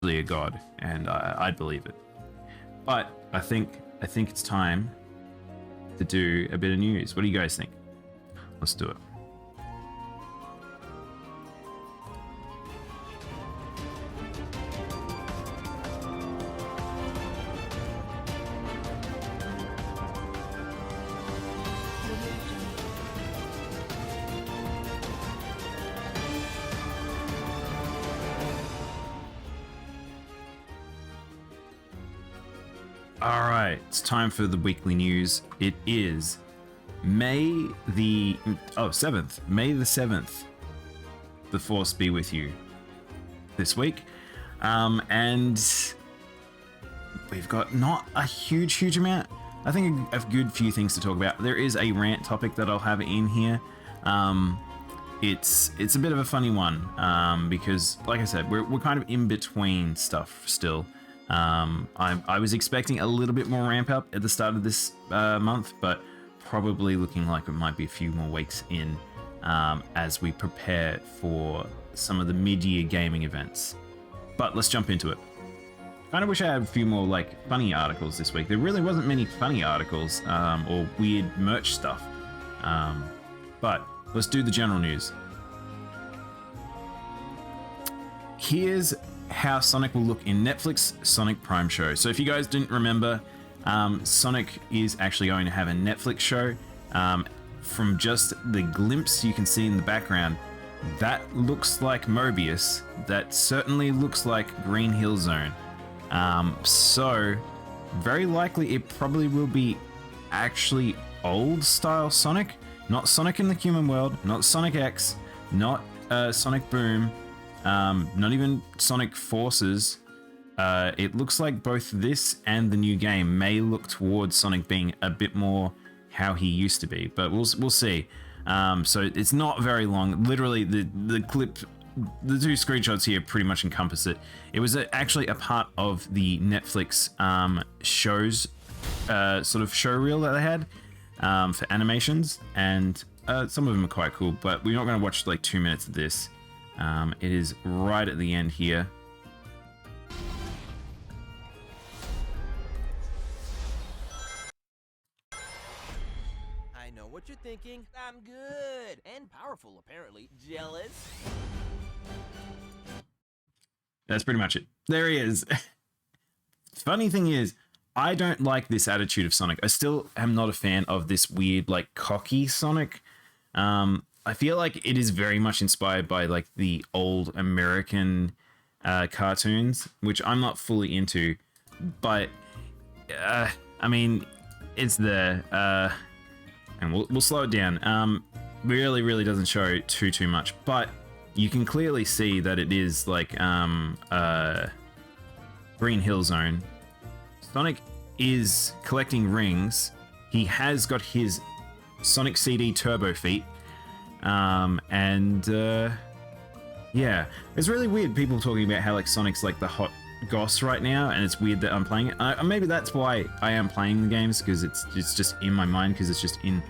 a god, and I'd believe it. But I think it's time to do a bit of news. What do you guys think? Let's do it. All right, it's time for the weekly news. It is May the 7th. The Force be with you this week. And we've got not a huge amount. I think a good few things to talk about. There is a rant topic that I'll have in here. It's a bit of a funny one because, like I said, we're kind of in between stuff still. I was expecting a little bit more ramp up at the start of this month, but probably looking like it might be a few more weeks in as we prepare for some of the mid-year gaming events. But let's jump into it. Kind of wish I had a few more like funny articles this week. There really wasn't many funny articles or weird merch stuff. But let's do the general news. Here's how Sonic will look in Netflix Sonic Prime show. So if you guys didn't remember, Sonic is actually going to have a Netflix show. From just the glimpse you can see in the background, that looks like Mobius. That certainly looks like Green Hill Zone. So very likely it probably will be actually old style Sonic, not Sonic in the human world, not Sonic X, not Sonic Boom, not even Sonic Forces. It looks like both this and the new game may look towards Sonic being a bit more how he used to be, but we'll see. So it's not very long. Literally, the clip, the two screenshots here pretty much encompass it. It was actually a part of the Netflix shows, sort of show reel that they had for animations, and some of them are quite cool. But we're not going to watch like 2 minutes of this. It is right at the end here. I know what you're thinking. I'm good and powerful, apparently. Jealous? That's pretty much it. There he is. Funny thing is, I don't like this attitude of Sonic. I still am not a fan of this weird, like, cocky Sonic. I feel like it is very much inspired by like the old American cartoons, which I'm not fully into, but I mean, it's there, and we'll slow it down. Really doesn't show too much, but you can clearly see that it is like Green Hill Zone. Sonic is collecting rings. He has got his Sonic CD Turbo feet. Yeah, it's really weird people talking about how like Sonic's like the hot goss right now, and it's weird that I'm playing it. Maybe that's why I am playing the games, because it's just in my mind, because it's just in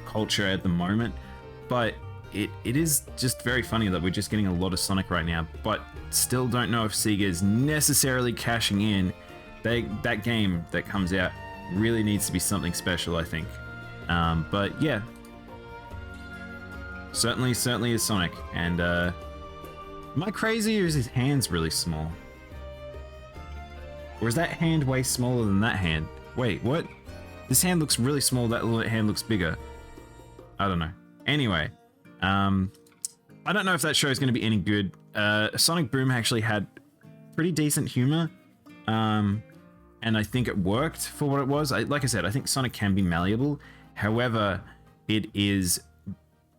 culture at the moment. But it is just very funny that we're just getting a lot of Sonic right now, but still don't know if Sega is necessarily cashing in. That game that comes out really needs to be something special, I think. But yeah. Certainly is Sonic, and am I crazy, or is his hands really small? Or is that hand way smaller than that hand? Wait, what? This hand looks really small, that little hand looks bigger. I don't know. Anyway, I don't know if that show is going to be any good. Sonic Boom actually had pretty decent humor, and I think it worked for what it was. Like I said, I think Sonic can be malleable. However, it is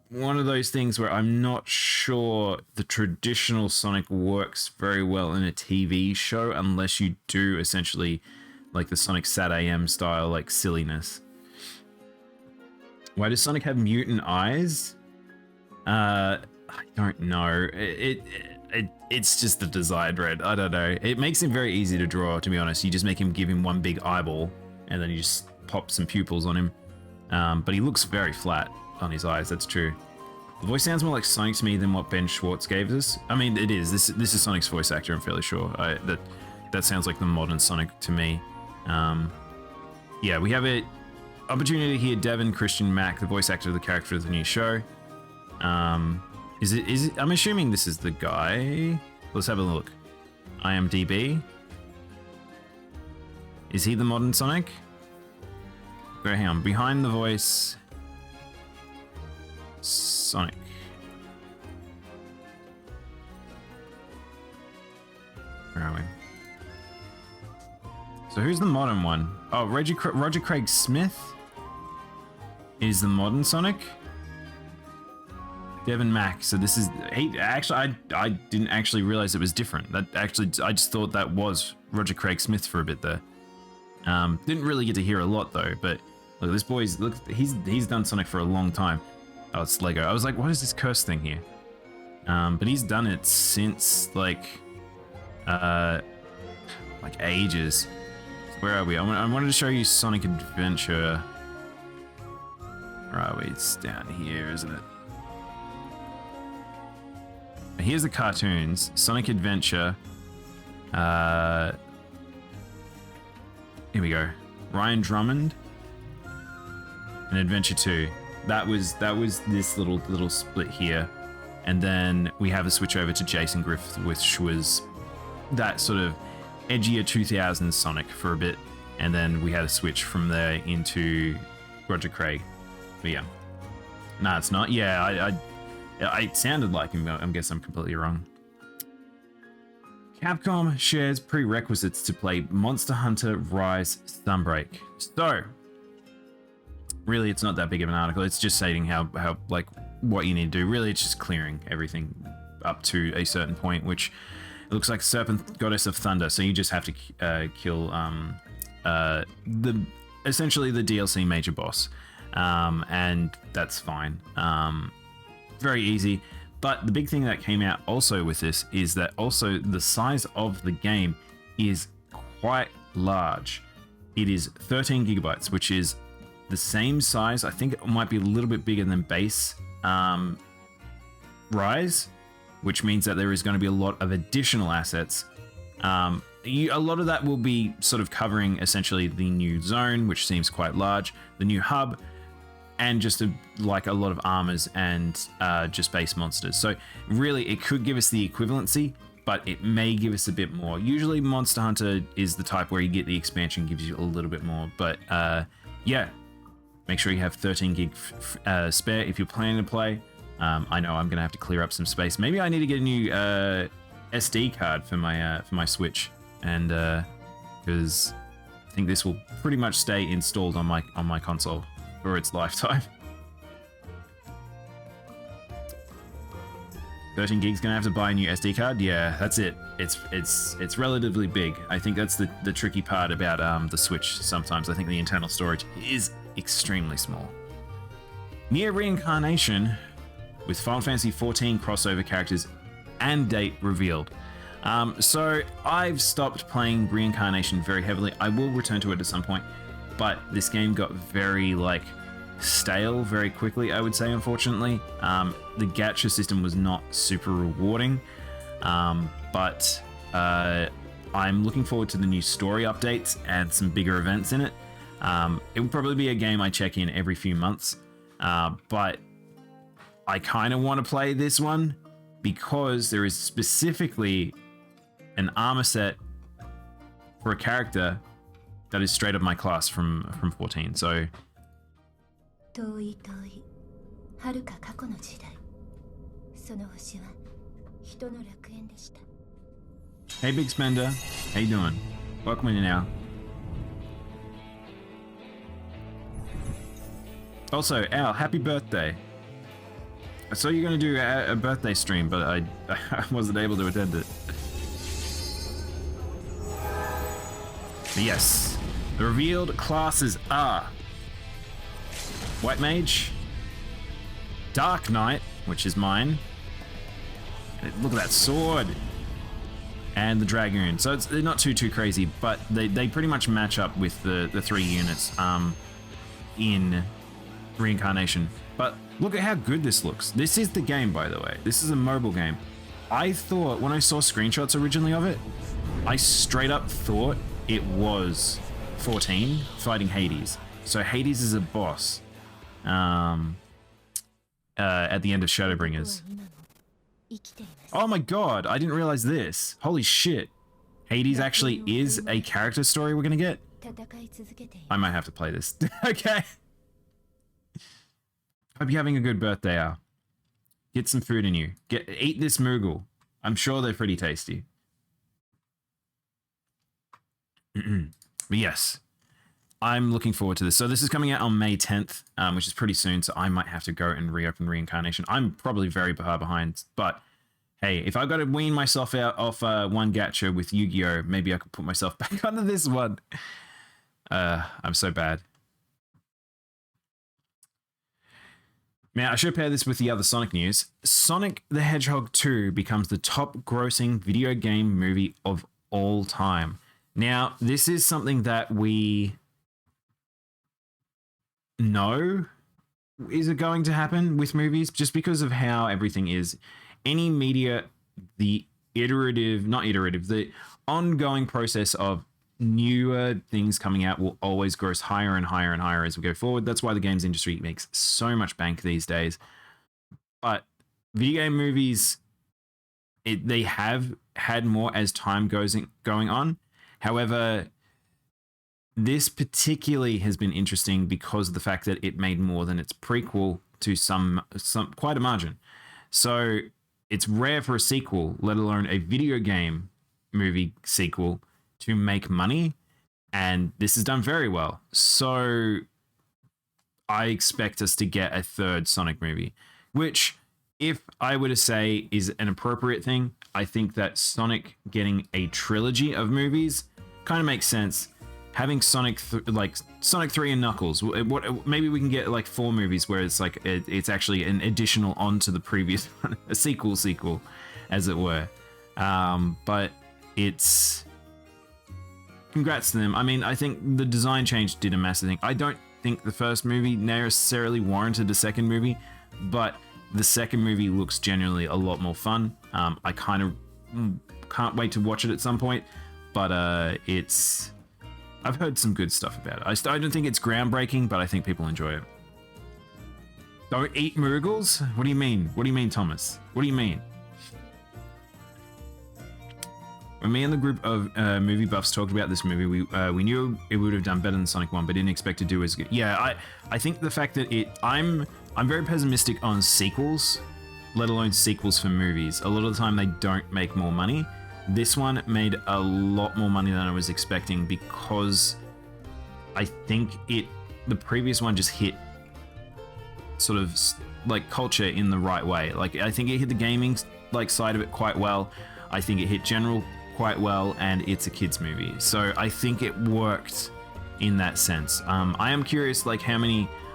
one of those things where I'm not sure the traditional Sonic works very well in a TV show unless you do essentially like the Sonic Sat AM style like silliness. Why does Sonic have mutant eyes? I don't know. It's just the desired red. I don't know. It makes him very easy to draw, to be honest. You just give him one big eyeball, and then you just pop some pupils on him. But he looks very flat on his eyes, that's true. The voice sounds more like Sonic to me than what Ben Schwartz gave us. I mean, it is. This is Sonic's voice actor, I'm fairly sure. That sounds like the modern Sonic to me. Yeah, we have an opportunity to hear Devin Christian Mack, the voice actor of the character of the new show. Is it? I'm assuming this is the guy. Let's have a look. IMDb. Is he the modern Sonic? Go hang on. Behind the voice, Sonic. Where are we? So who's the modern one? Oh, Roger Craig Smith is the modern Sonic. Devin Mack. So this is he. Actually, I didn't actually realize it was different. That actually, I just thought that was Roger Craig Smith for a bit there. Didn't really get to hear a lot though. But look, this boy's look. He's done Sonic for a long time. Oh, it's Lego. I was like, what is this curse thing here? But he's done it since like ages. Where are we? I wanted to show you Sonic Adventure. Where are we? It's down here, isn't it? Here's the cartoons. Sonic Adventure. Here we go. Ryan Drummond. And Adventure 2. That was this little split here. And then we have a switch over to Jason Griffith, which was that sort of edgier 2000s Sonic for a bit. And then we had a switch from there into Roger Craig. But yeah. Nah, it's not. Yeah, it sounded like him. I guess I'm completely wrong. Capcom shares prerequisites to play Monster Hunter Rise Sunbreak. So, really, it's not that big of an article. It's just stating how like what you need to do. Really, it's just clearing everything up to a certain point, which it looks like Serpent Goddess of Thunder. So you just have to kill essentially the DLC major boss, and that's fine. Very easy. But the big thing that came out also with this is that also the size of the game is quite large. It is 13 gigabytes, which is the same size. I think it might be a little bit bigger than base Rise, which means that there is going to be a lot of additional assets. A lot of that will be sort of covering essentially the new zone, which seems quite large, the new hub, and just like a lot of armors and just base monsters. So really, it could give us the equivalency, but it may give us a bit more. Usually Monster Hunter is the type where you get the expansion, gives you a little bit more. But yeah, make sure you have 13 gig spare if you're planning to play. I know I'm gonna have to clear up some space. Maybe I need to get a new SD card for my Switch, and because I think this will pretty much stay installed on my console for its lifetime. 13 gigs, gonna have to buy a new SD card. Yeah, that's it. It's relatively big. I think that's the tricky part about the Switch. Sometimes I think the internal storage is extremely small. Near Reincarnation with Final Fantasy XIV crossover characters and date revealed. So I've stopped playing Reincarnation very heavily. I will return to it at some point, but this game got very stale very quickly, I would say, unfortunately. The gacha system was not super rewarding, but I'm looking forward to the new story updates and some bigger events in it. It will probably be a game I check in every few months, but I kind of want to play this one because there is specifically an armor set for a character that is straight up my class from 14. So hey Big Spender, how you doing? Welcome in now. Also, Al, happy birthday. I saw you were going to do a birthday stream, but I wasn't able to attend it. But yes, the revealed classes are White Mage, Dark Knight, which is mine. Look at that sword. And the Dragoon. So they're not too crazy, but they pretty much match up with the 3 units in Reincarnation. But Look at how good this looks. This is the game, by the way. This is a mobile game. I thought, when I saw screenshots originally of it, I straight up thought it was 14 fighting Hades. So Hades is a boss at the end of Shadowbringers. Oh my god, I didn't realize this. Holy shit. Hades actually is a character story we're gonna get? I might have to play this. Okay. Hope you're having a good birthday, Al. Get some food in you. Eat this Moogle. I'm sure they're pretty tasty. But yes, I'm looking forward to this. So this is coming out on May 10th, which is pretty soon. So I might have to go and reopen Reincarnation. I'm probably very far behind, but hey, if I've got to wean myself out off one gacha with Yu-Gi-Oh, maybe I could put myself back onto this one. I'm so bad. Now, I should pair this with the other Sonic news. Sonic the Hedgehog 2 becomes the top grossing video game movie of all time. Now, this is something that we know is going to happen with movies just because of how everything is. Any media, the ongoing process of newer things coming out will always gross higher and higher and higher as we go forward. That's why the games industry makes so much bank these days. But video game movies, they have had more as time going on. However, this particularly has been interesting because of the fact that it made more than its prequel to some quite a margin. So it's rare for a sequel, let alone a video game movie sequel, to make money, and this is done very well. So I expect us to get a third Sonic movie, which, if I were to say is an appropriate thing, I think that Sonic getting a trilogy of movies kind of makes sense. Having Sonic 3 and Knuckles, maybe we can get like 4 movies where it's like it's actually an additional onto the previous one, a sequel, as it were. But it's congrats to them. I mean, I think the design change did a massive thing. I don't think the first movie necessarily warranted a second movie, but the second movie looks genuinely a lot more fun. I kind of can't wait to watch it at some point, but I've heard some good stuff about it. I don't think it's groundbreaking, but I think people enjoy it. Don't eat Moogles? What do you mean? What do you mean, Thomas? What do you mean? When me and the group of movie buffs talked about this movie, we knew it would have done better than Sonic 1, but didn't expect to do as good. Yeah, I think the fact that I'm very pessimistic on sequels, let alone sequels for movies. A lot of the time they don't make more money. This one made a lot more money than I was expecting because I think the previous one just hit sort of like culture in the right way. Like, I think it hit the gaming like side of it quite well. I think it hit general quite well, and it's a kids movie, so I think it worked in that sense. I am curious, like,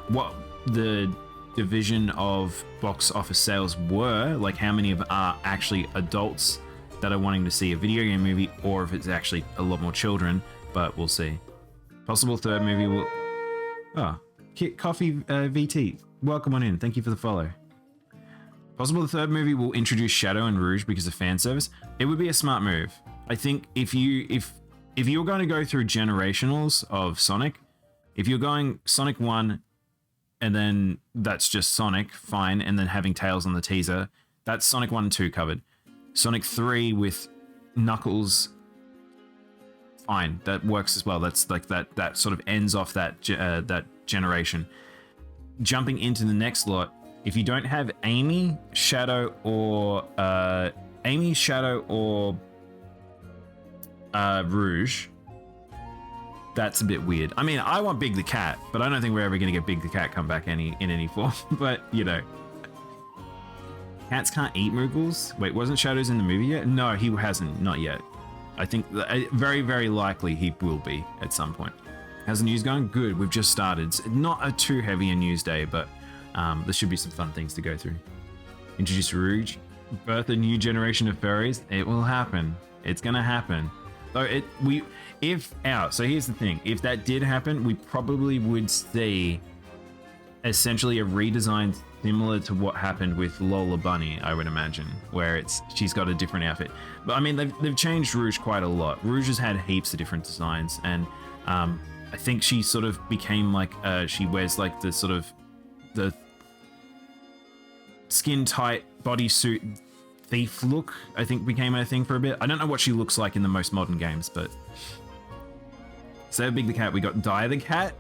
what the division of box office sales were, like how many of are actually adults that are wanting to see a video game movie, or if it's actually a lot more children, but we'll see. Possible third movie will... Oh, Kit Coffee VT, welcome on in, thank you for the follow. Possible the third movie will introduce Shadow and Rouge because of fan service. It would be a smart move. I think if you're going to go through generationals of Sonic, if you're going Sonic 1 and then that's just Sonic, fine, and then having Tails on the teaser, that's Sonic 1 and 2 covered. Sonic 3 with Knuckles, fine, that works as well. That's like that sort of ends off that generation. Jumping into the next lot, if you don't have Amy, Shadow, or Rouge, that's a bit weird. I mean, I want Big the Cat, but I don't think we're ever going to get Big the Cat come back in any form. But, you know. Cats can't eat Moogles? Wait, wasn't Shadows in the movie yet? No, he hasn't. Not yet. I think very, very likely he will be at some point. How's the news going? Good. We've just started. It's not a too heavy a news day, but there should be some fun things to go through. Introduce Rouge. Birth a new generation of furries. It will happen. It's going to happen. So so here's the thing. If that did happen, we probably would see essentially a redesigned similar to what happened with Lola Bunny, I would imagine, where she's got a different outfit. But I mean, they've changed Rouge quite a lot. Rouge has had heaps of different designs, and I think she sort of became like she wears like the sort of the skin tight bodysuit thief look. I think became a thing for a bit. I don't know what she looks like in the most modern games, but so Big the Cat. We got Die the Cat.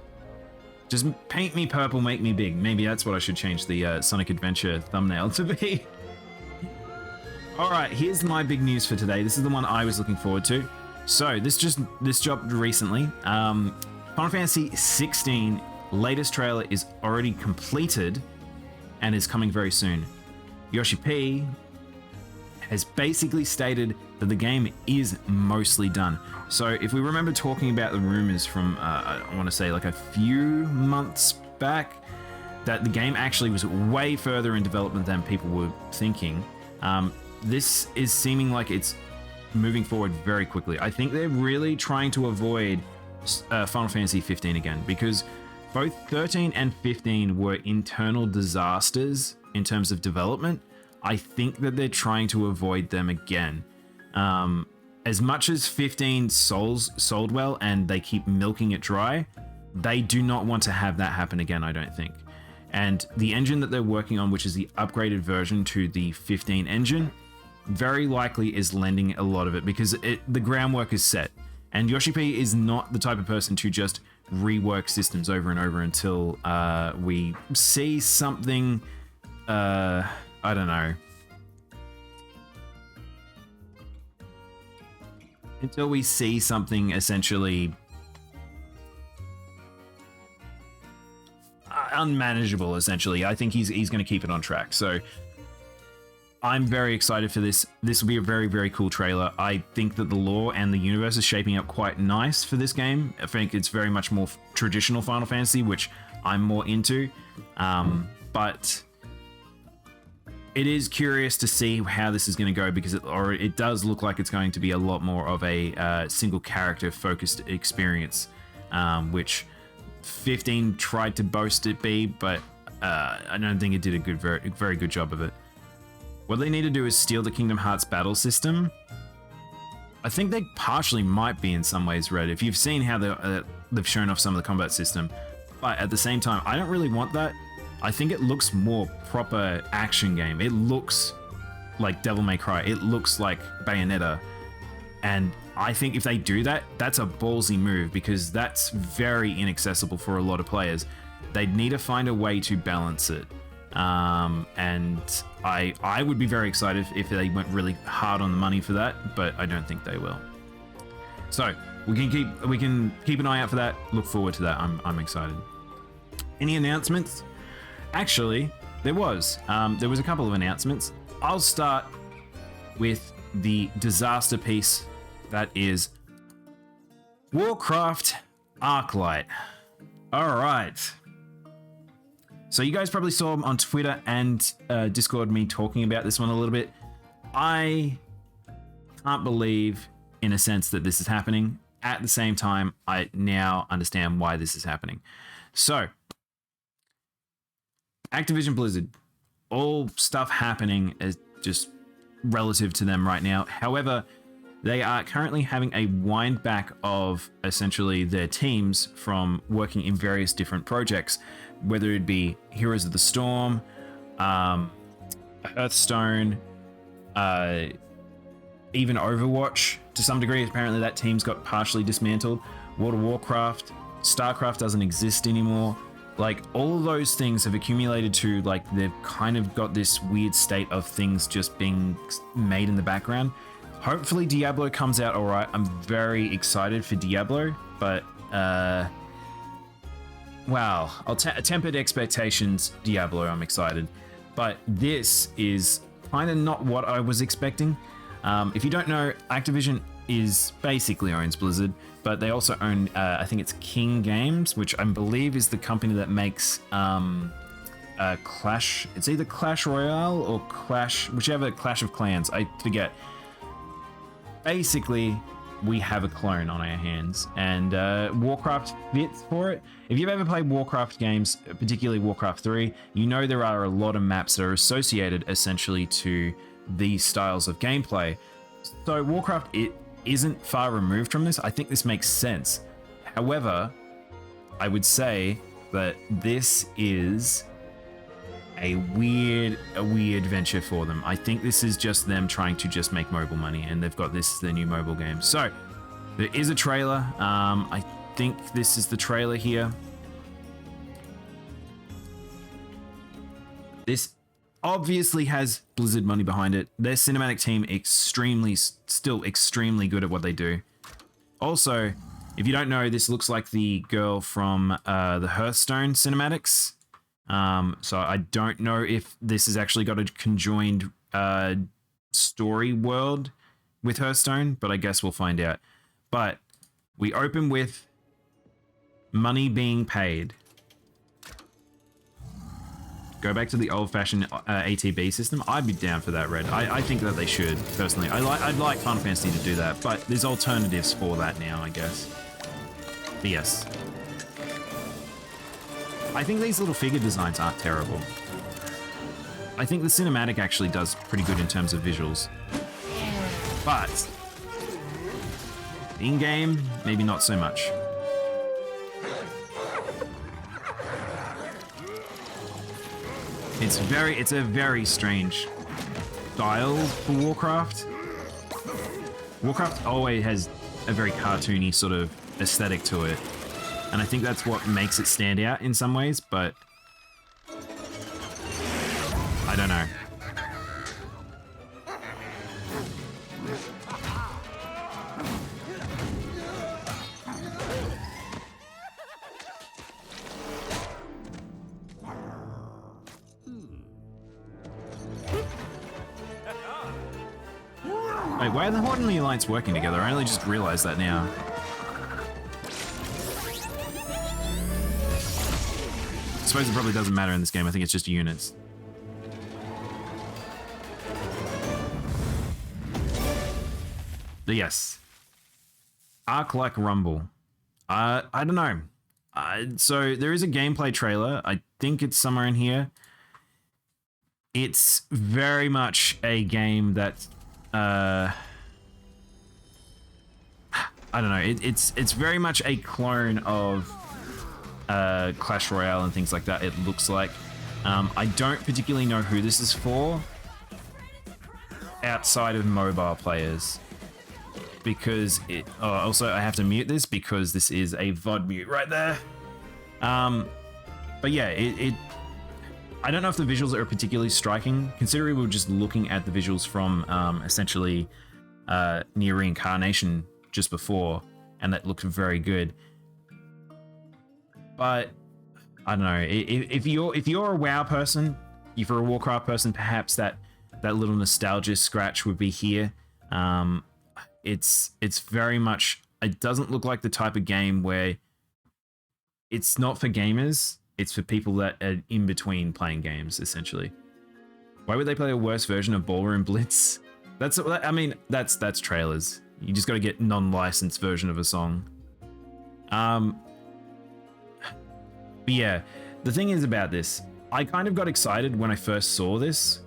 Just paint me purple, make me big. Maybe that's what I should change the Sonic Adventure thumbnail to be. All right, here's my big news for today. This is the one I was looking forward to. So this dropped recently. Final Fantasy 16 latest trailer is already completed and is coming very soon. Yoshi P has basically stated that the game is mostly done. So if we remember talking about the rumors from, I want to say like a few months back, that the game actually was way further in development than people were thinking, this is seeming like it's moving forward very quickly. I think they're really trying to avoid Final Fantasy 15 again, because both 13 and 15 were internal disasters in terms of development. I think that they're trying to avoid them again. As much as 15 sold well and they keep milking it dry, they do not want to have that happen again, I don't think. And the engine that they're working on, which is the upgraded version to the 15 engine, very likely is lending a lot of it, because the groundwork is set. And Yoshi P is not the type of person to just rework systems over and over until we see something, I don't know. Until we see something essentially unmanageable, essentially. I think he's going to keep it on track. So I'm very excited for this. This will be a very, very cool trailer. I think that the lore and the universe is shaping up quite nice for this game. I think it's very much more traditional Final Fantasy, which I'm more into. But it is curious to see how this is going to go, because it does look like it's going to be a lot more of a single character focused experience, which 15 tried to boast it be, but I don't think it did a very good job of it. What they need to do is steal the Kingdom Hearts battle system. I think they partially might be in some ways Red, if you've seen how they've shown off some of the combat system, but at the same time, I don't really want that. I think it looks more proper action game. It looks like Devil May Cry. It looks like Bayonetta. And I think if they do that, that's a ballsy move, because that's very inaccessible for a lot of players. They'd need to find a way to balance it. And I would be very excited if they went really hard on the money for that, but I don't think they will. So we can keep an eye out for that. Look forward to that. I'm excited. Any announcements? Actually, there was a couple of announcements. I'll start with the disaster piece that is Warcraft Arclight. All right. So you guys probably saw on Twitter and Discord me talking about this one a little bit. I can't believe, in a sense, that this is happening. At the same time, I now understand why this is happening. So, Activision Blizzard, all stuff happening is just relative to them right now. However, they are currently having a wind back of essentially their teams from working in various different projects, whether it be Heroes of the Storm, Hearthstone, even Overwatch to some degree. Apparently that team's got partially dismantled. World of Warcraft, StarCraft doesn't exist anymore. Like, all of those things have accumulated to, like, they've kind of got this weird state of things just being made in the background. Hopefully Diablo comes out all right. I'm very excited for Diablo, but wow, I'll tempered expectations. Diablo, I'm excited, but this is kind of not what I was expecting. If you don't know, Activision basically owns Blizzard, but they also own, I think it's King Games, which I believe is the company that makes Clash. It's either Clash Royale or Clash, whichever, Clash of Clans. I forget. Basically, we have a clone on our hands, and Warcraft fits for it. If you've ever played Warcraft games, particularly Warcraft 3, you know there are a lot of maps that are associated essentially to these styles of gameplay. So Warcraft, it isn't far removed from this. I think this makes sense. However, I would say that this is a weird venture for them. I think this is just them trying to just make mobile money, and they've got this as their new mobile game. So there is a trailer. I think this is the trailer here. This obviously has Blizzard money behind it. Their cinematic team still extremely good at what they do. Also, if you don't know, this looks like the girl from the Hearthstone cinematics. So I don't know if this has actually got a conjoined story world with Hearthstone, but I guess we'll find out. But we open with money being paid. Go back to the old-fashioned ATB system. I'd be down for that, Red. I think that they should, personally. I'd like Final Fantasy to do that, but there's alternatives for that now, I guess. But yes. I think these little figure designs aren't terrible. I think the cinematic actually does pretty good in terms of visuals. But in-game, maybe not so much. It's a very strange style for Warcraft. Warcraft always has a very cartoony sort of aesthetic to it. And I think that's what makes it stand out in some ways, but I don't know. Wait, why are the Horde and the Alliance working together? I only just realized that now. I suppose it probably doesn't matter in this game. I think it's just units. But yes. Arc like Rumble. I don't know. So there is a gameplay trailer. I think it's somewhere in here. It's very much a game that I don't know. It's very much a clone of Clash Royale and things like that. It looks like. I don't particularly know who this is for outside of mobile players, because it. Oh, also I have to mute this because this is a VOD mute right there. But yeah, I don't know if the visuals are particularly striking, considering we were just looking at the visuals from essentially Near Reincarnation just before, and that looked very good. But I don't know, if you're a WoW person, if you're a Warcraft person, perhaps that little nostalgia scratch would be here. It's very much. It doesn't look like the type of game where it's not for gamers. It's for people that are in between playing games, essentially. Why would they play a worse version of Ballroom Blitz? That's trailers. You just got to get non-licensed version of a song. But yeah, the thing is about this, I kind of got excited when I first saw this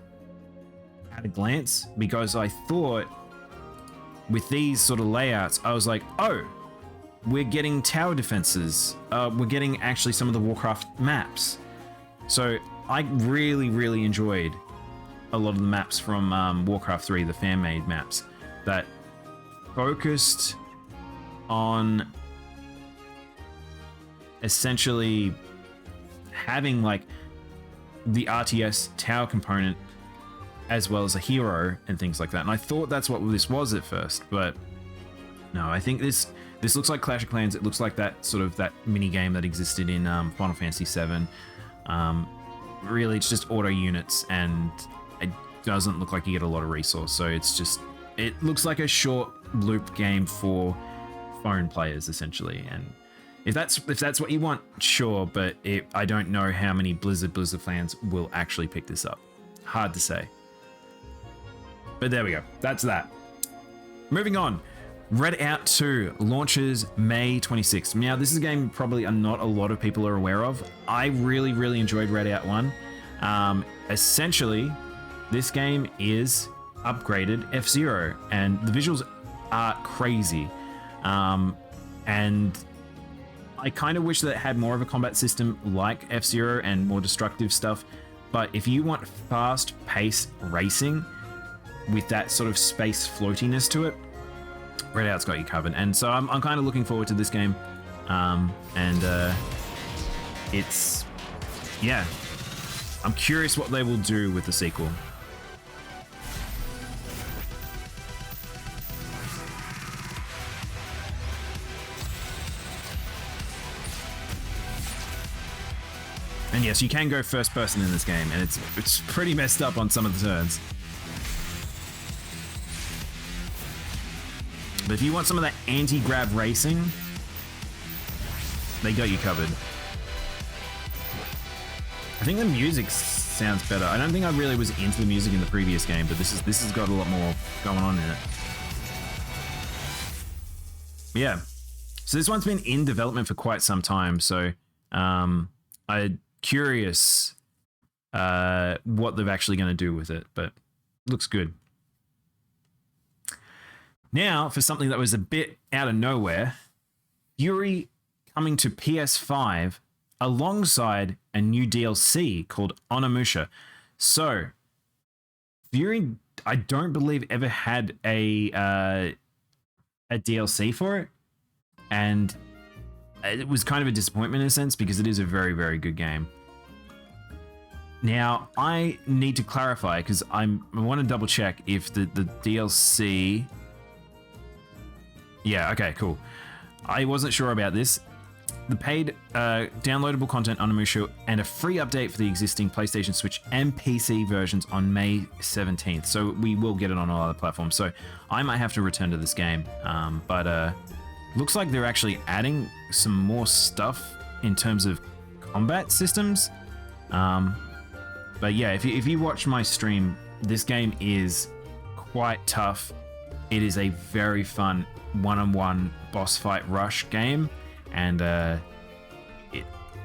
at a glance, because I thought with these sort of layouts, I was like, oh, we're getting tower defenses. We're getting actually some of the Warcraft maps. So I really, really enjoyed a lot of the maps from Warcraft 3, the fan-made maps that focused on essentially having like the RTS tower component as well as a hero and things like that. And I thought that's what this was at first, but no, I think this looks like Clash of Clans. It looks like that sort of that mini game that existed in Final Fantasy VII. Really, it's just auto units, and it doesn't look like you get a lot of resource. So it looks like a short loop game for phone players, essentially. And if that's what you want, sure. But I don't know how many Blizzard fans will actually pick this up. Hard to say. But there we go. That's that. Moving on. Red Out 2 launches May 26th. Now, this is a game probably not a lot of people are aware of. I really, really enjoyed Red Out 1. Essentially, this game is upgraded F-Zero, and the visuals are crazy. And I kind of wish that it had more of a combat system like F-Zero and more destructive stuff. But if you want fast-paced racing with that sort of space floatiness to it, Red Out's got you covered. And so I'm kind of looking forward to this game. It's, yeah, I'm curious what they will do with the sequel. And yes, you can go first person in this game, and it's pretty messed up on some of the turns. But if you want some of that anti-grab racing, they got you covered. I think the music sounds better. I don't think I really was into the music in the previous game, but this has got a lot more going on in it. Yeah. So this one's been in development for quite some time, so I'm curious what they're actually going to do with it, but looks good. Now, for something that was a bit out of nowhere, Fury coming to PS5 alongside a new DLC called Onimusha. So, Fury, I don't believe ever had a DLC for it, and it was kind of a disappointment in a sense because it is a very, very good game. Now, I need to clarify because I want to double check if the DLC... Yeah, okay, cool. I wasn't sure about this. The paid downloadable content on Onimusha and a free update for the existing PlayStation, Switch, and PC versions on May 17th. So we will get it on all other platforms. So I might have to return to this game. But looks like they're actually adding some more stuff in terms of combat systems. But yeah, if you watch my stream, this game is quite tough. It is a very fun one-on-one boss fight rush game, and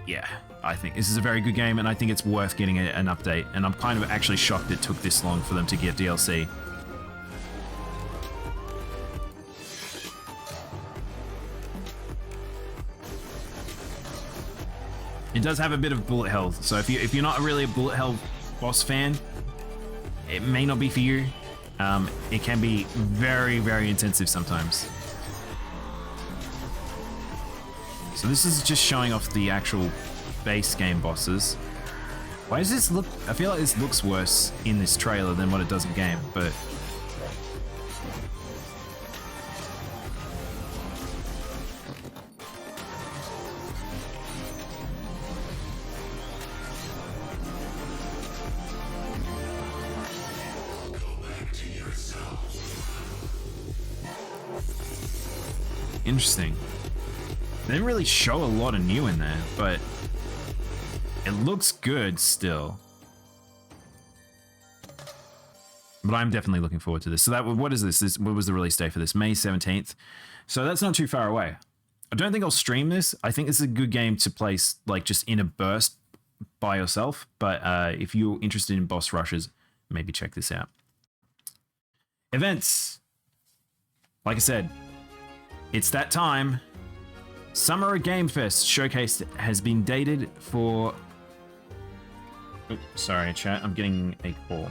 yeah, I think this is a very good game, and I think it's worth getting an update. And I'm kind of actually shocked it took this long for them to get DLC. It does have a bit of bullet hell, so if you're not really a bullet hell boss fan, it may not be for you. It can be very, very intensive sometimes. So this is just showing off the actual base game bosses. Why does this look... I feel like this looks worse in this trailer than what it does in game, but... Interesting. They didn't really show a lot of new in there, but it looks good still. But I'm definitely looking forward to this. So what is this? What was the release date for this? May 17th. So that's not too far away. I don't think I'll stream this. I think this is a good game to play like just in a burst by yourself. But if you're interested in boss rushes, maybe check this out. Events. Like I said, it's that time. Summer Game Fest Showcase has been dated for... Oh, sorry, chat. I'm getting a call.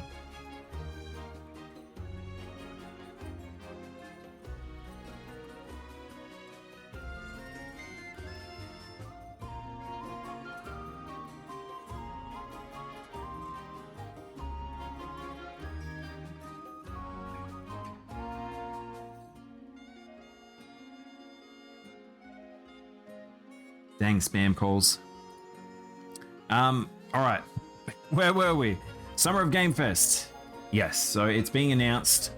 Dang spam calls. All right, where were we? Summer of Game Fest. Yes, so it's being announced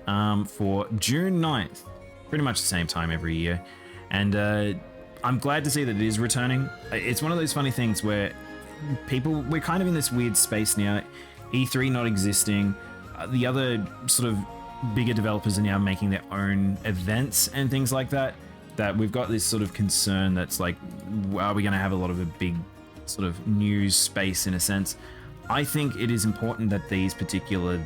for June 9th, pretty much the same time every year. And I'm glad to see that it is returning. It's one of those funny things where we're kind of in this weird space now. E3 not existing, the other sort of bigger developers are now making their own events and things like that, that we've got this sort of concern that's like, are we going to have a lot of a big sort of news space in a sense? I think it is important that these particular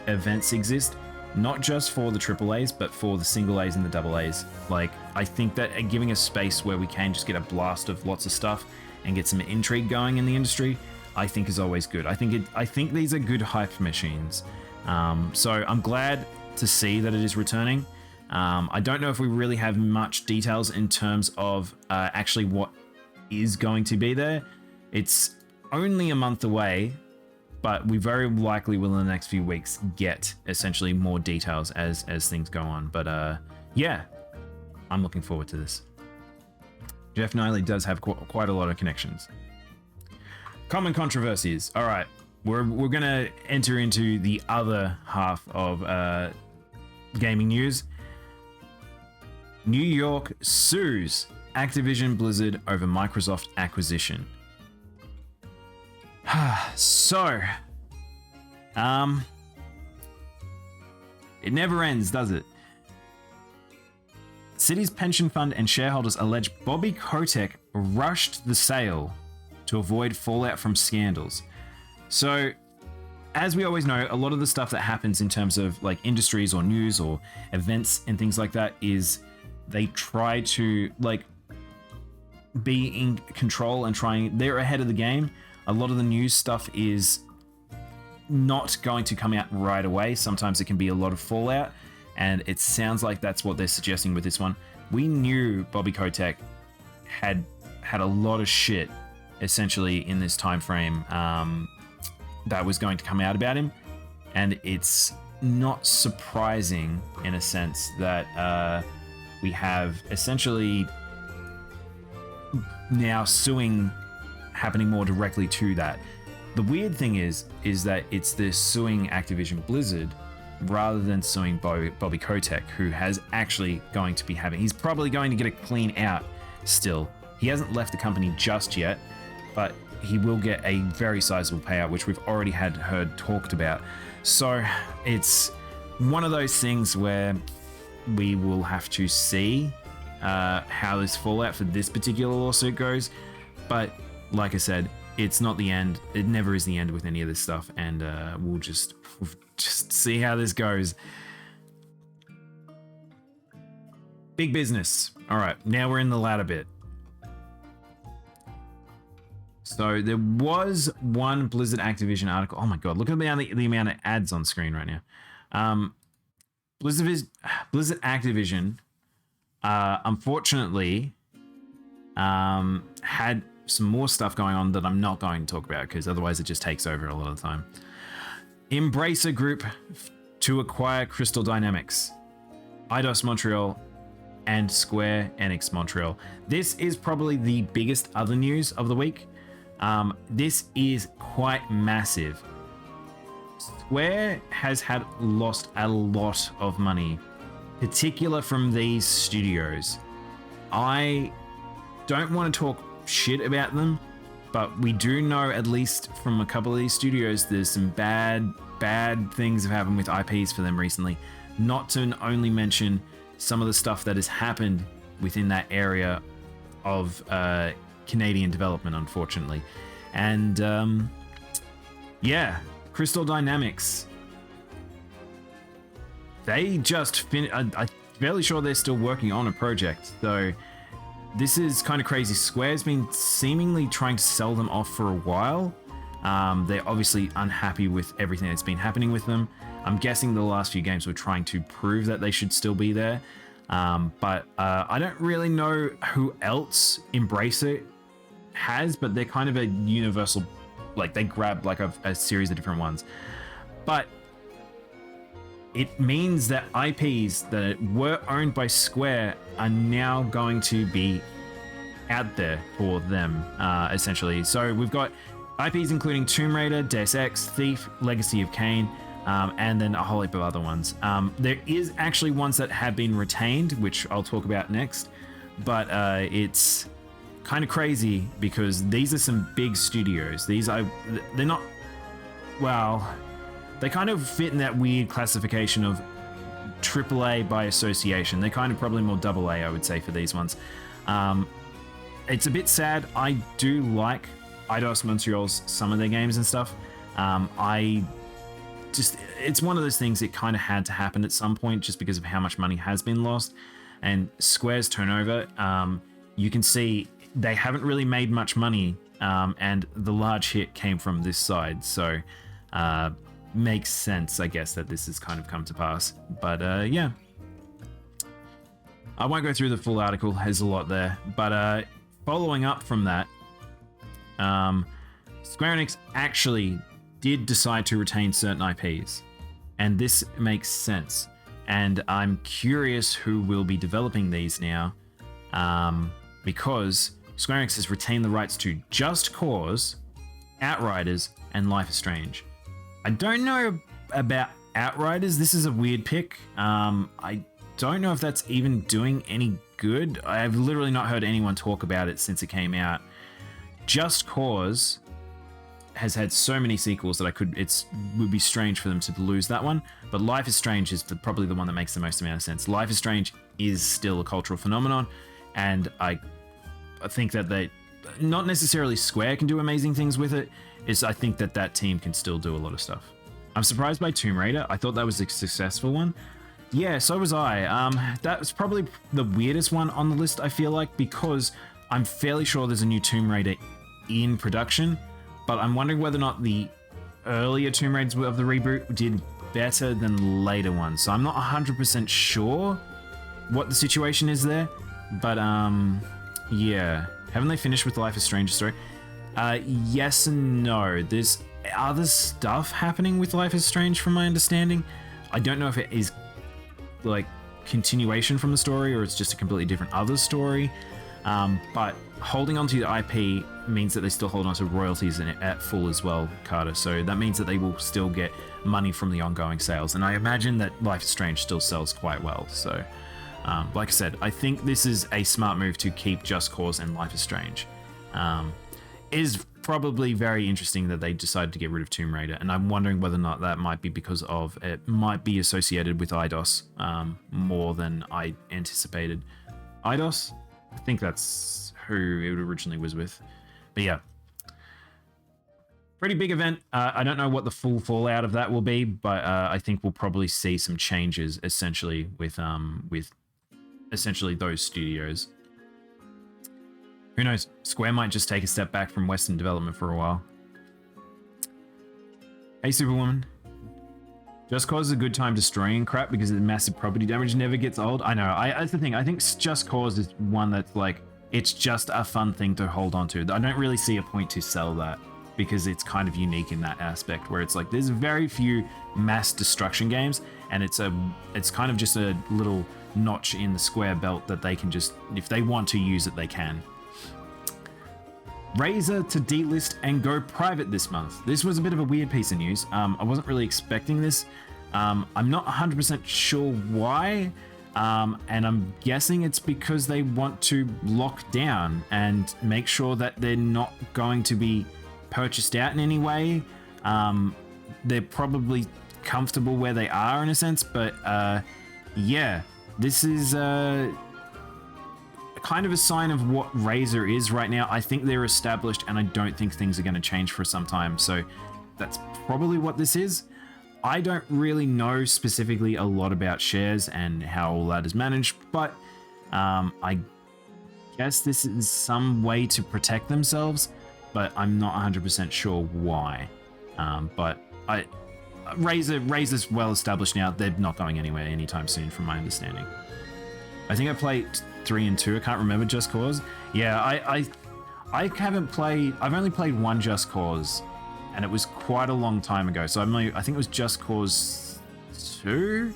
events exist, not just for the AAAs, but for the single A's and the double A's. Like, I think that giving a space where we can just get a blast of lots of stuff and get some intrigue going in the industry, I think is always good. I think these are good hype machines. So I'm glad to see that it is returning. I don't know if we really have much details in terms of actually what is going to be there. It's only a month away, but we very likely will in the next few weeks get essentially more details as things go on. But yeah, I'm looking forward to this. Jeff Niley does have quite a lot of connections. Common controversies. All right, we're gonna enter into the other half of gaming news. New York sues Activision Blizzard over Microsoft acquisition. So, it never ends, does it? City's pension fund and shareholders allege Bobby Kotick rushed the sale to avoid fallout from scandals. So, as we always know, a lot of the stuff that happens in terms of like industries or news or events and things like that is they try to like be in control and they're ahead of the game. A lot of the news stuff is not going to come out right away. Sometimes it can be a lot of fallout, and it sounds like that's what they're suggesting with this one. We knew Bobby Kotick had a lot of shit essentially in this time frame that was going to come out about him, and it's not surprising in a sense that we have essentially now suing happening more directly to that. The weird thing is that it's the suing Activision Blizzard rather than suing Bobby Kotick, who has actually going to be he's probably going to get a clean out still. He hasn't left the company just yet, but he will get a very sizable payout, which we've already heard talked about. So it's one of those things where we will have to see how this fallout for this particular lawsuit goes. But like I said, it's not the end. It never is the end with any of this stuff, and we'll just see how this goes. Big business. All right, now we're in the latter bit. So there was one Blizzard Activision article. Oh my god, look at the amount of ads on screen right now. Blizzard Activision, unfortunately, had some more stuff going on that I'm not going to talk about because otherwise it just takes over a lot of the time. Embracer Group to acquire Crystal Dynamics, Eidos Montreal, and Square Enix Montreal. This is probably the biggest other news of the week. This is quite massive. Square has lost a lot of money, particular from these studios. I don't want to talk shit about them, but we do know, at least from a couple of these studios, there's some bad things have happened with IPs for them recently. Not to only mention some of the stuff that has happened within that area of Canadian development, unfortunately. And yeah, Crystal Dynamics, they just I'm fairly sure they're still working on a project, so this is kind of crazy. Square's been seemingly trying to sell them off for a while. They're obviously unhappy with everything that's been happening with them. I'm guessing the last few games were trying to prove that they should still be there. But I don't really know who else Embracer has, but they're kind of a universal, like they grab like a series of different ones. But it means that IPs that were owned by Square are now going to be out there for them, essentially. So we've got IPs including Tomb Raider, Deus Ex, Thief, Legacy of Kain, and then a whole heap of other ones. There is actually ones that have been retained, which I'll talk about next, but it's kind of crazy because these are some big studios. They're not, well, they kind of fit in that weird classification of AAA by association. They're kind of probably more AA, I would say, for these ones. It's a bit sad. I do like Eidos Montreal's some of their games and stuff. It's one of those things that kind of had to happen at some point just because of how much money has been lost. And Square's turnover, you can see they haven't really made much money, and the large hit came from this side. So makes sense, I guess, that this has kind of come to pass. But yeah, I won't go through the full article. There's a lot there. But following up from that, Square Enix actually did decide to retain certain IPs, and this makes sense. And I'm curious who will be developing these now, because Square Enix has retained the rights to Just Cause, Outriders, and Life is Strange. I don't know about Outriders. This is a weird pick. I don't know if that's even doing any good. I've literally not heard anyone talk about it since it came out. Just Cause has had so many sequels that would be strange for them to lose that one. But Life is Strange is probably the one that makes the most amount of sense. Life is Strange is still a cultural phenomenon, and I think that they, not necessarily Square can do amazing things with it, I think that team can still do a lot of stuff. I'm surprised by Tomb Raider. I thought that was a successful one. Yeah, so was I. That was probably the weirdest one on the list, I feel like, because I'm fairly sure there's a new Tomb Raider in production, but I'm wondering whether or not the earlier Tomb Raiders of the reboot did better than the later ones. So I'm not 100% sure what the situation is there, but yeah. Haven't they finished with the Life is Strange story? Yes and no. There's other stuff happening with Life is Strange from my understanding. I don't know if it is like continuation from the story or it's just a completely different other story. But holding onto the IP means that they still hold onto royalties at full as well, Carter. So that means that they will still get money from the ongoing sales. And I imagine that Life is Strange still sells quite well. So like I said, I think this is a smart move to keep Just Cause and Life is Strange. It is probably very interesting that they decided to get rid of Tomb Raider, and I'm wondering whether or not that might be because of it might be associated with Eidos more than I anticipated. Eidos? I think that's who it originally was with. But yeah. Pretty big event. I don't know what the full fallout of that will be, but I think we'll probably see some changes essentially with essentially those studios. Who knows? Square might just take a step back from Western development for a while. Hey, Superwoman. Just Cause is a good time destroying crap because the massive property damage never gets old. I know. That's the thing. I think Just Cause is one that's like, it's just a fun thing to hold on to. I don't really see a point to sell that because it's kind of unique in that aspect where it's like there's very few mass destruction games, and it's kind of just a little notch in the Square belt that they can just, if they want to use it, they can. Razer to delist and go private this month. This was a bit of a weird piece of news. I wasn't really expecting this. I'm not 100% sure why, and I'm guessing it's because they want to lock down and make sure that they're not going to be purchased out in any way. They're probably comfortable where they are in a sense, but yeah, this is kind of a sign of what Razer is right now. I think they're established, and I don't think things are going to change for some time. So that's probably what this is. I don't really know specifically a lot about shares and how all that is managed, but I guess this is some way to protect themselves, but I'm not 100% sure why. But Razer's well established now. They're not going anywhere anytime soon, from my understanding. I think I played 3 and 2. I can't remember Just Cause. Yeah, I haven't played. I've only played one Just Cause, and it was quite a long time ago. So I think it was Just Cause 2.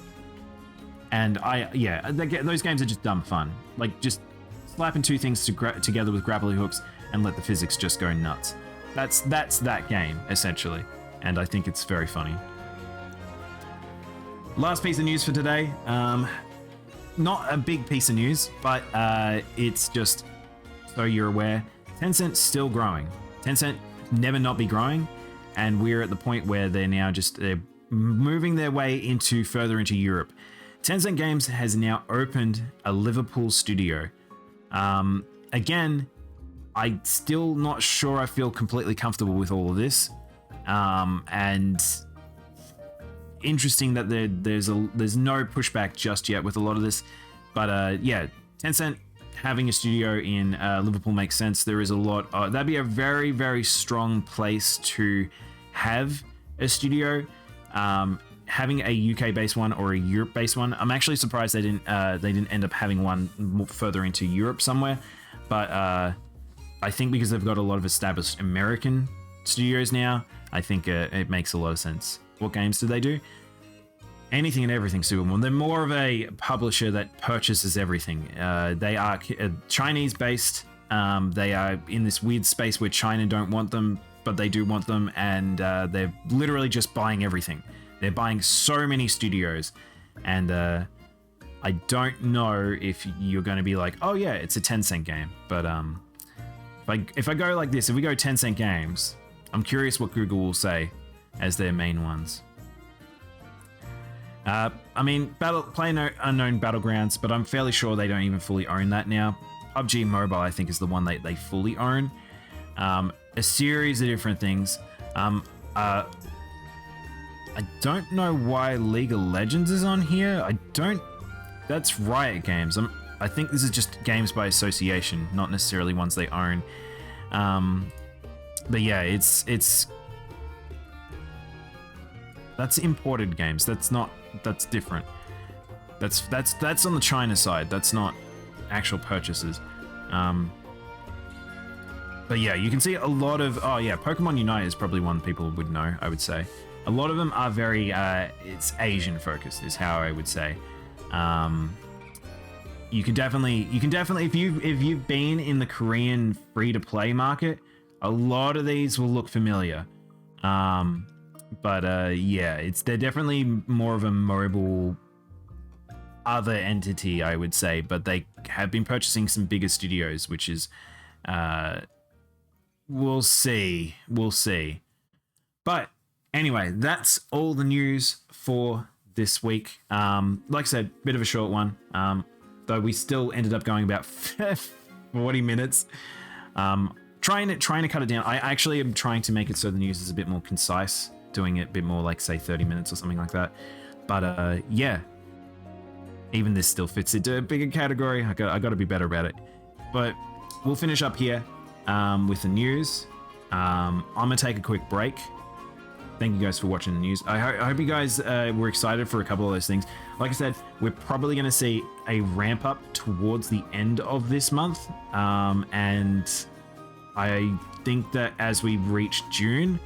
And those games are just dumb fun. Like just slapping two things together with grappling hooks and let the physics just go nuts. That's that game essentially, and I think it's very funny. Last piece of news for today. Not a big piece of news, but it's just so you're aware. Tencent's still growing. Tencent never not be growing, and we're at the point where they're now they're moving their way further into Europe. Tencent Games has now opened a Liverpool studio. Again, I'm still not sure I feel completely comfortable with all of this. And interesting that there's no pushback just yet with a lot of this. But yeah, Tencent having a studio in Liverpool makes sense. There is a lot. That'd be a very, very strong place to have a studio. Having a UK-based one or a Europe-based one. I'm actually surprised they didn't end up having one more further into Europe somewhere. But I think because they've got a lot of established American studios now, I think it makes a lot of sense. What games do they do? Anything and everything, Supermon. They're more of a publisher that purchases everything. They are Chinese-based. They are in this weird space where China don't want them, but they do want them, and they're literally just buying everything. They're buying so many studios, and I don't know if you're going to be like, oh yeah, it's a Tencent game. But if I go like this, if we go Tencent Games, I'm curious what Google will say as their main ones. I mean, PlayerUnknown Battlegrounds, but I'm fairly sure they don't even fully own that now. PUBG Mobile, I think, is the one they fully own. A series of different things. I don't know why League of Legends is on here. That's Riot Games. I think this is just games by association, not necessarily ones they own. But yeah, that's imported games. That's different. That's on the China side. That's not actual purchases. But yeah, you can see a lot of, Pokemon Unite is probably one people would know, I would say. A lot of them are very, it's Asian focused is how I would say. You can definitely, if you've been in the Korean free-to-play market, a lot of these will look familiar. But yeah, they're definitely more of a mobile other entity, I would say, but they have been purchasing some bigger studios, which is, we'll see. But anyway, that's all the news for this week. Like I said, bit of a short one, though we still ended up going about 40 minutes. Trying to cut it down. I actually am trying to make it so the news is a bit more concise, doing it a bit more like, say, 30 minutes or something like that. But yeah, even this still fits into a bigger category. I got to be better about it. But we'll finish up here with the news. I'm gonna take a quick break. Thank you guys for watching the news. I hope you guys were excited for a couple of those things. Like I said, we're probably going to see a ramp up towards the end of this month. And I think that as we reach June,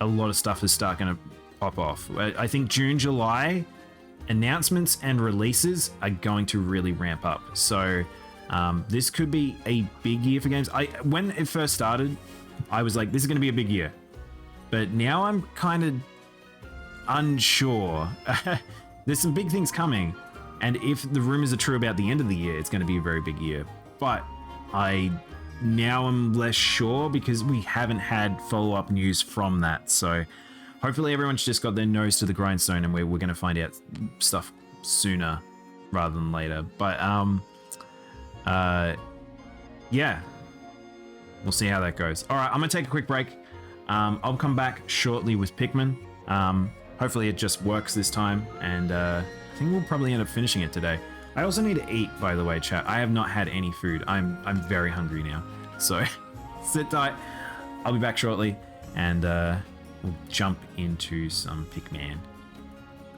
a lot of stuff is starting to pop off. I think June, July, announcements and releases are going to really ramp up. So this could be a big year for games. When it first started, I was like, this is going to be a big year. But now I'm kind of unsure. There's some big things coming. And if the rumors are true about the end of the year, it's going to be a very big year. But now I'm less sure because we haven't had follow-up news from that. So hopefully everyone's just got their nose to the grindstone and we're going to find out stuff sooner rather than later. But yeah, we'll see how that goes. All right, I'm going to take a quick break. I'll come back shortly with Pikmin. Hopefully it just works this time, and I think we'll probably end up finishing it today. I also need to eat, by the way, chat. I have not had any food. I'm very hungry now, so sit tight. I'll be back shortly, and we'll jump into some Pikmin.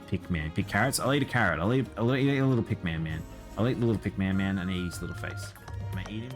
Pick carrots? I'll eat a carrot. I'll eat a little Pikmin man. I'll eat the little Pikmin man and eat his little face. Can I eat him?